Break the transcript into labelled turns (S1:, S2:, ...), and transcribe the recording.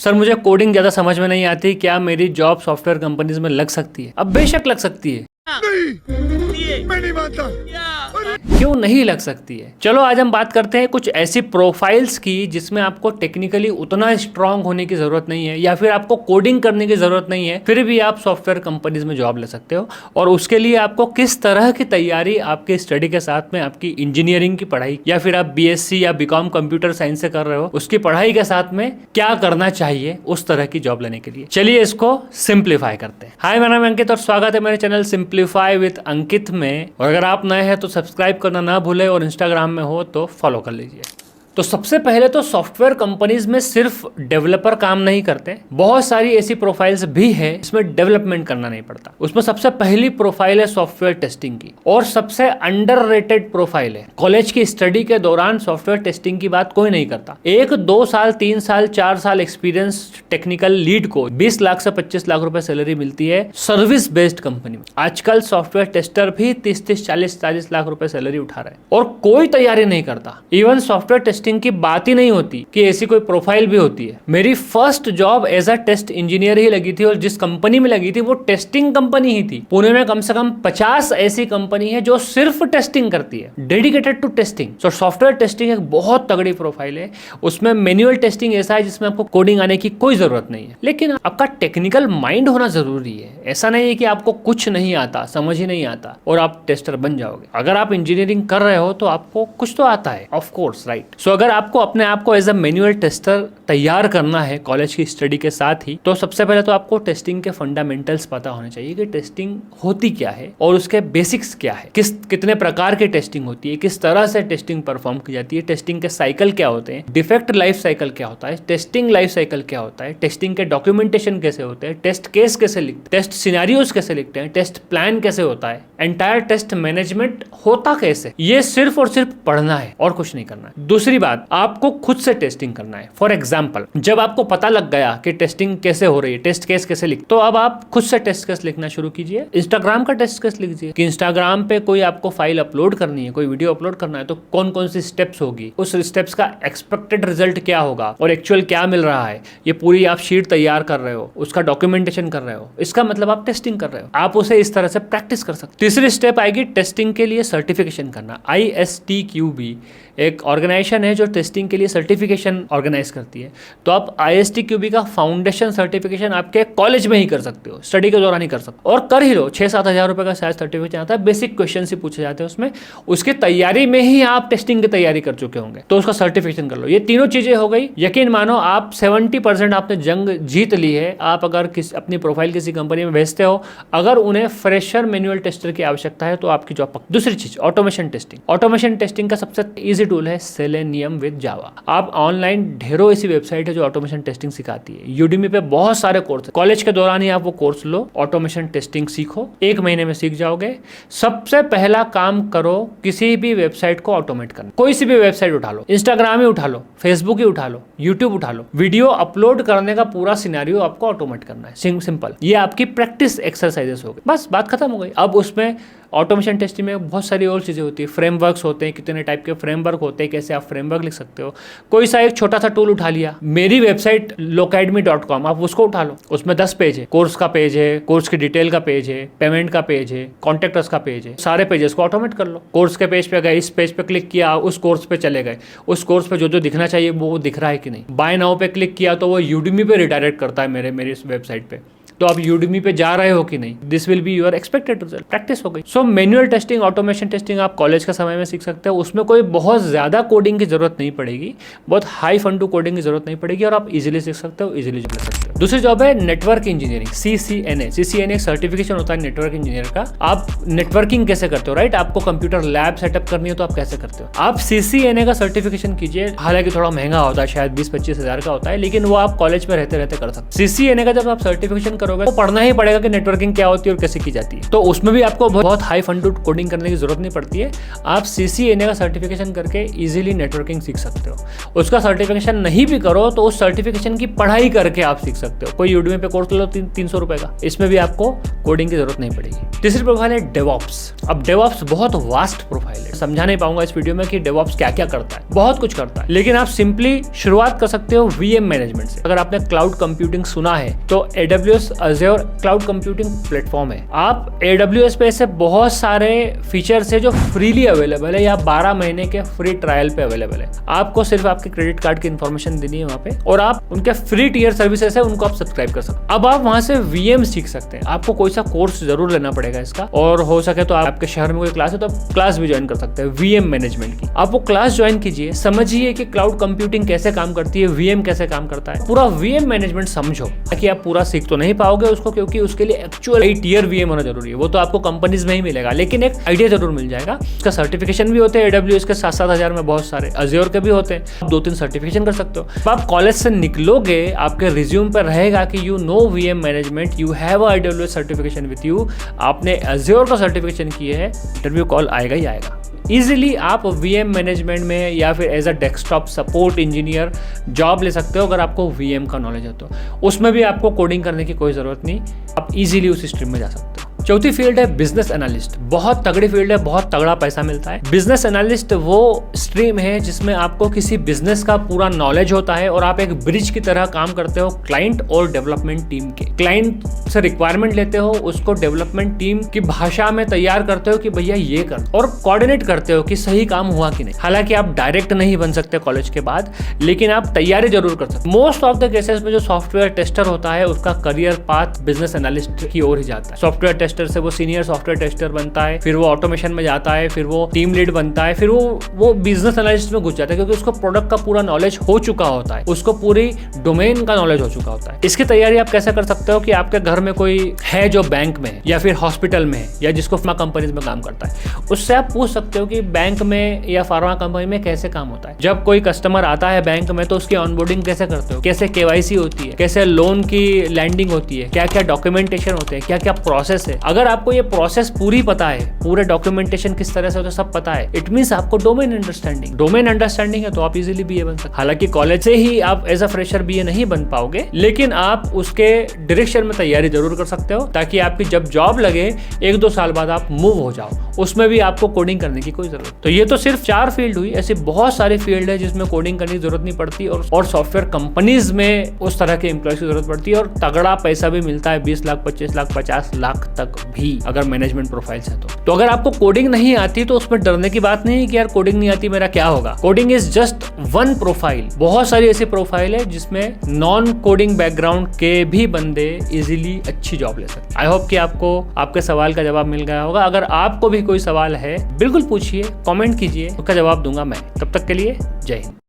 S1: Sir मुझे coding ज़्यादा समझ में नहीं आती, क्या मेरी जॉब सॉफ्टवेयर कंपनीज में लग सकती है? अब बेशक लग सकती है,
S2: नहीं, मैं नहीं मानता।
S1: क्यों नहीं लग सकती है। चलो आज हम बात करते हैं कुछ ऐसी प्रोफाइल्स की जिसमें आपको टेक्निकली उतना स्ट्रांग होने की जरूरत नहीं है या फिर आपको कोडिंग करने की जरूरत नहीं है, फिर भी आप सॉफ्टवेयर कंपनीज में जॉब ले सकते हो। और उसके लिए आपको किस तरह की तैयारी आपके स्टडी के साथ में, आपकी इंजीनियरिंग की पढ़ाई या फिर आप बीएससी या बीकॉम कंप्यूटर साइंस से कर रहे हो, उसकी पढ़ाई के साथ में क्या करना चाहिए उस तरह की जॉब लेने के लिए। चलिए इसको सिंप्लीफाई करते हैं। हाय, मेरा नाम अंकित और स्वागत है मेरे चैनल सिंप्लीफाई विद अंकित में। और अगर आप नए हैं तो सब्सक्राइब करना ना भूले और इंस्टाग्राम में हो तो फॉलो कर लीजिए। तो सबसे पहले तो सॉफ्टवेयर कंपनीज में सिर्फ डेवलपर काम नहीं करते, बहुत सारी ऐसी प्रोफाइल्स भी है जिसमें डेवलपमेंट करना नहीं पड़ता। उसमें सबसे पहली प्रोफाइल है सॉफ्टवेयर टेस्टिंग की, और सबसे अंडररेटेड प्रोफाइल है। कॉलेज की स्टडी के दौरान सॉफ्टवेयर टेस्टिंग की बात कोई नहीं करता। 1, 2 साल, 3 साल, 4 साल एक्सपीरियंस टेक्निकल लीड को 20 लाख से 25 लाख रुपए सैलरी मिलती है सर्विस बेस्ड कंपनी में। आजकल सॉफ्टवेयर टेस्टर भी 30, 40 लाख रुपए सैलरी उठा रहे हैं और कोई तैयारी नहीं करता। इवन सॉफ्टवेयर टेस्टिंग की बात ही नहीं होती कि ऐसी कोई प्रोफाइल भी होती है। मेरी first job as a test engineer ही लगी थी, और जिस कंपनी में लगी थी वो टेस्टिंग कंपनी ही थी। पुणे में कम से कम 50 ऐसी कंपनी है जो सिर्फ टेस्टिंग करती है, dedicated to testing. So software testing एक बहुत तगड़ी प्रोफाइल है। उसमें मैनुअल टेस्टिंग ऐसा है जिसमें आपको कोडिंग आने की कोई जरूरत नहीं है, लेकिन आपका टेक्निकल माइंड होना जरूरी है। ऐसा नहीं है कि आपको कुछ नहीं आता, समझ ही नहीं आता और आप टेस्टर बन जाओगे। अगर आप इंजीनियरिंग कर रहे हो तो आपको कुछ तो आता है, ऑफ कोर्स, राइट। सो अगर आपको अपने आप को एज अ मैनुअल टेस्टर तैयार करना है कॉलेज की स्टडी के साथ ही, तो सबसे पहले तो आपको टेस्टिंग के फंडामेंटल्स पता होने चाहिए कि टेस्टिंग होती क्या है और उसके बेसिक्स क्या है, कितने प्रकार की टेस्टिंग होती है, किस तरह से टेस्टिंग परफॉर्म की जाती है, टेस्टिंग के साइकिल क्या होते हैं, डिफेक्ट लाइफ साइकिल क्या होता है, टेस्टिंग लाइफ साइकिल क्या होता है, टेस्टिंग के डॉक्यूमेंटेशन कैसे होते हैं, टेस्ट केस कैसे लिखते हैं, टेस्ट सिनेरियोस कैसे लिखते हैं, टेस्ट प्लान कैसे होता है, एंटायर टेस्ट मैनेजमेंट होता कैसे। ये सिर्फ और सिर्फ पढ़ना है और कुछ नहीं करना है। दूसरी बात, आपको खुद से टेस्टिंग करना है। फॉर एग्जाम्पल, जब आपको पता लग गया कि टेस्टिंग कैसे हो रही है, टेस्ट केस कैसे लिख, तो अब आप खुद से टेस्ट केस लिखना शुरू कीजिए। इंस्टाग्राम का टेस्ट केस लिखिए कि इंस्टाग्राम पे कोई आपको फाइल अपलोड करनी है, कोई वीडियो अपलोड करना है, तो कौन कौन सी स्टेप्स होगी, उस स्टेप्स का एक्सपेक्टेड रिजल्ट क्या होगा और एक्चुअल क्या मिल रहा है। ये पूरी आप शीट तैयार कर रहे हो, उसका डॉक्यूमेंटेशन कर रहे हो, इसका मतलब आप टेस्टिंग कर रहे हो। आप उसे इस तरह से प्रैक्टिस कर सकते। तीसरी स्टेप आएगी टेस्टिंग के लिए सर्टिफिकेशन करना। ISTQB एक ऑर्गेनाइजेशन है जो टेस्टिंग के लिए सर्टिफिकेशन ऑर्गेनाइज करती है। तो आप ISTQB का फाउंडेशन सर्टिफिकेशन आपके कॉलेज में ही कर सकते हो, स्टडी के दौरान ही कर सकते हो, और कर ही लो। 6-7 हज़ार रुपये का शायद सर्टिफिकेशन आता है। बेसिक क्वेश्चन ही पूछे जाते हैं उसमें, उसकी तैयारी में ही आप टेस्टिंग की तैयारी कर चुके होंगे, तो उसका सर्टिफिकेशन कर लो। ये तीनों चीजें हो गई। यकीन मानो आप 70% आपने जंग जीत ली है। आप अगर अपनी प्रोफाइल किसी कंपनी में भेजते हो, अगर उन्हें फ्रेशर मैनुअल टेस्टर की आवश्यकता है तो आपकी जॉब पक्की। दूसरी चीज, ऑटोमेशन टेस्टिंग। ऑटोमेशन टेस्टिंग का सबसे इजी टूल है सेलेनियम विद जावा। आप ऑनलाइन ढेरों ऐसी वेबसाइट है जो ऑटोमेशन टेस्टिंग सिखाती है। यूडीमी पे बहुत सारे कोर्स है। कॉलेज के दौरान ही आप वो कोर्स लो, ऑटोमेशन टेस्टिंग सीखो, 1 महीने में सीख जाओगे। सबसे पहला काम करो, किसी भी वेबसाइट को ऑटोमेट करना। कोई सी भी वेबसाइट उठा लो, इंस्टाग्राम ही उठा लो, फेसबुक ही उठा लो, यूट्यूब उठा लो, वीडियो अपलोड करने का पूरा सिनेरियो आपको ऑटोमेट करना है। सिंपल, ये आपकी प्रैक्टिस एक्सरसाइजेस हो गई, बस बात खत्म हो गई। अब उसमें ऑटोमेशन टेस्टिंग में बहुत सारी और चीज़ें होती है। फ्रेमवर्क्स होते हैं, कितने टाइप के फ्रेमवर्क होते हैं, कैसे आप फ्रेमवर्क लिख सकते हो। कोई सा एक छोटा सा टूल उठा लिया, मेरी वेबसाइट locademy.com, आप उसको उठा लो। उसमें 10 पेज है, कोर्स का पेज है, कोर्स की डिटेल का पेज है, पेमेंट का पेज है, कॉन्टेक्टर्स का पेज है। सारे पेजेस को ऑटोमेट कर लो। कोर्स के पेज पे गए, इस पेज पे क्लिक किया, उस कोर्स पे चले गए, उस कोर्स पे जो जो दिखना चाहिए वो दिख रहा है कि नहीं। बाय नाउ पे क्लिक किया तो वो यूडीमी पे रिडायरेक्ट करता है मेरी इस वेबसाइट पे, तो आप यूडीमी पे जा रहे हो कि नहीं। This will be your expected result. Practice हो गई। So manual testing, automation testing आप कॉलेज के समय में सीख सकते हो। उसमें कोई बहुत ज्यादा कोडिंग की जरूरत नहीं पड़ेगी, बहुत हाई फंडू कोडिंग की जरूरत नहीं पड़ेगी, और आप इजीली सीख सकते हो, इजीली ले सकते हो। दूसरी जॉब है नेटवर्क इंजीनियरिंग, CCNA एक सर्टिफिकेशन होता है नेटवर्क इंजीनियर का। आप नेटवर्किंग कैसे करते हो, राइट। आपको कंप्यूटर लैब सेटअप करनी है तो आप कैसे करते हो, आप CCNA का सर्टिफिकेशन कीजिए। हालांकि थोड़ा महंगा होता है, शायद 20-25 हज़ार का होता है, लेकिन वो आप कॉलेज में रहते रहते कर सकते। CCNA का जब आप सर्टिफिकेशन करोगे तो पढ़ना ही पड़ेगा कि नेटवर्किंग क्या होती है और कैसे की जाती है। तो उसमें भी आपको बहुत हाई फंडू कोडिंग करने की जरूरत नहीं पड़ती है। आप CCNA का सर्टिफिकेशन करके इजीली नेटवर्किंग सीख सकते हो। उसका सर्टिफिकेशन नहीं भी करो तो उस सर्टिफिकेशन की पढ़ाई करके आप सीख सकते सकते हो। कोई यूट्यूब पे कोर्स ले लो 300 रुपए का, इसमें भी आपको कोडिंग की जरूरत नहीं पड़ेगी। तीसरी प्रोफाइल है डेवऑप्स। अब डेवऑप्स बहुत वास्ट प्रोफाइल है, समझा नहीं पाऊंगा इस वीडियो में कि डेवऑप्स क्या क्या करता है, बहुत कुछ करता है। लेकिन आप सिंपली शुरुआत कर सकते हो वीएम मैनेजमेंट से। अगर आपने क्लाउड कंप्यूटिंग सुना है तो AWS Azure cloud computing platform है। आप AWS पे ऐसे बहुत सारे फीचर्स है जो फ्रीली अवेलेबल है या 12 महीने के फ्री ट्रायल पे अवेलेबल है। आपको सिर्फ आपके क्रेडिट कार्ड की इंफॉर्मेशन देनी है वहाँ पे, और आप उनके फ्री टीयर सर्विसेज है उनको आप सब्सक्राइब कर सकते हैं। अब आप वहां से वीएम सीख सकते हैं। आपको कोई सा कोर्स जरूर लेना पड़ेगा इसका, और हो सके तो आपके शहर में कोई क्लास है तो आप क्लास भी ज्वाइन कर सकते हैं वीएम मैनेजमेंट की। आप वो क्लास ज्वाइन कीजिए, समझिए कि क्लाउड कंप्यूटिंग कैसे काम करती है, वीएम कैसे काम करता है, पूरा वीएम मैनेजमेंट समझो। ताकि आप पूरा सीख तो नहीं पाओगे उसको, क्योंकि उसके लिए एक्चुअल टीयर वीएम होना जरूरी है। वो तो आपको कंपनीज में ही मिलेगा, लेकिन एक आइडिया जरूर मिल जाएगा। उसका सर्टिफिकेशन भी होते हैं AWS के 7-7 हजार में, बहुत सारे Azure के भी होते हैं। आप 2-3 सर्टिफिकेशन कर सकते हो। आप कॉलेज से निकलोगे, आपके रिज्यूम पर रहेगा कि you know VM management, you have AWS certification with you, आपने Azure का सर्टिफिकेशन किए है, इंटरव्यू कॉल आएगा ही आएगा। इजीली आप वीएम मैनेजमेंट में या फिर as a desktop support engineer job ले सकते हो अगर आपको वीएम का नॉलेज है तो। उसमें भी आपको कोडिंग करने की कोई ज़रूरत नहीं, आप इजीली उस स्ट्रीम में जा सकते हो। चौथी फील्ड है बिजनेस एनालिस्ट। बहुत तगड़ी फील्ड है, बहुत तगड़ा पैसा मिलता है। बिजनेस एनालिस्ट वो स्ट्रीम है जिसमें आपको किसी बिजनेस का पूरा नॉलेज होता है और आप एक ब्रिज की तरह काम करते हो क्लाइंट और डेवलपमेंट टीम के। क्लाइंट से रिक्वायरमेंट लेते हो, उसको डेवलपमेंट टीम की भाषा में तैयार करते हो कि भैया ये कर, और कोऑर्डिनेट करते हो कि सही काम हुआ कि नहीं। हालांकि आप डायरेक्ट नहीं बन सकते कॉलेज के बाद, लेकिन आप तैयारी जरूर कर सकते। मोस्ट ऑफ द केसेस में जो सॉफ्टवेयर टेस्टर होता है उसका करियर पाथ बिजनेस एनालिस्ट की ओर ही जाता है। सॉफ्टवेयर टेस्टर से वो सीनियर सॉफ्टवेयर टेस्टर बनता है, फिर वो ऑटोमेशन में जाता है, फिर वो टीम लीड बनता है, फिर वो बिजनेस एनालिस्ट में घुस जाता है, क्योंकि उसको प्रोडक्ट का पूरा नॉलेज हो चुका होता है, उसको पूरी डोमेन का नॉलेज हो चुका होता है। इसकी तैयारी आप कैसे कर सकते हो कि आपके घर में कोई है जो बैंक में है या फिर हॉस्पिटल में है या जिसको फार्मा कंपनीज में काम करता है, उससे आप पूछ सकते हो कि बैंक में या फार्मा कंपनी में कैसे काम होता है। जब कोई कस्टमर आता है बैंक में तो उसकी ऑनबोर्डिंग कैसे करते हो, कैसे KYC होती है, कैसे लोन की लैंडिंग होती है, क्या क्या डॉक्यूमेंटेशन होते हैं, क्या क्या प्रोसेस है। अगर आपको ये प्रोसेस पूरी पता है, पूरे डॉक्यूमेंटेशन किस तरह से होता है सब पता है, इट मींस आपको डोमेन अंडरस्टैंडिंग है, तो आप इजीली बीए बन सकते। हालांकि कॉलेज से ही आप एज अ फ्रेशर बीए नहीं बन पाओगे, लेकिन आप उसके डायरेक्शन में तैयारी जरूर कर सकते हो, ताकि आपकी जब जॉब लगे 1-2 साल बाद आप मूव हो जाओ, उसमें भी आपको कोडिंग करने की कोई जरूरत। तो ये तो सिर्फ 4 फील्ड हुई, ऐसी बहुत सारी फील्ड है जिसमें कोडिंग करने की जरूरत नहीं पड़ती, और सॉफ्टवेयर कंपनीज में उस तरह के एम्प्लॉयज की जरूरत पड़ती है, और तगड़ा पैसा भी मिलता है, 20 लाख, 25 लाख, 50 लाख तक भी, अगर मैनेजमेंट प्रोफाइल्स है तो अगर आपको कोडिंग नहीं आती तो उसमें डरने की बात नहीं है कि यार कोडिंग नहीं आती मेरा क्या होगा। Coding is just one profile. बहुत सारी ऐसी प्रोफाइल है जिसमें नॉन कोडिंग बैकग्राउंड के भी बंदे इजीली अच्छी जॉब ले सकते। आई होप कि आपको आपके सवाल का जवाब मिल गया होगा। अगर आपको भी कोई सवाल है बिल्कुल पूछिए, कमेंट कीजिए, उसका जवाब दूंगा मैं। तब तक के लिए जय हिंद।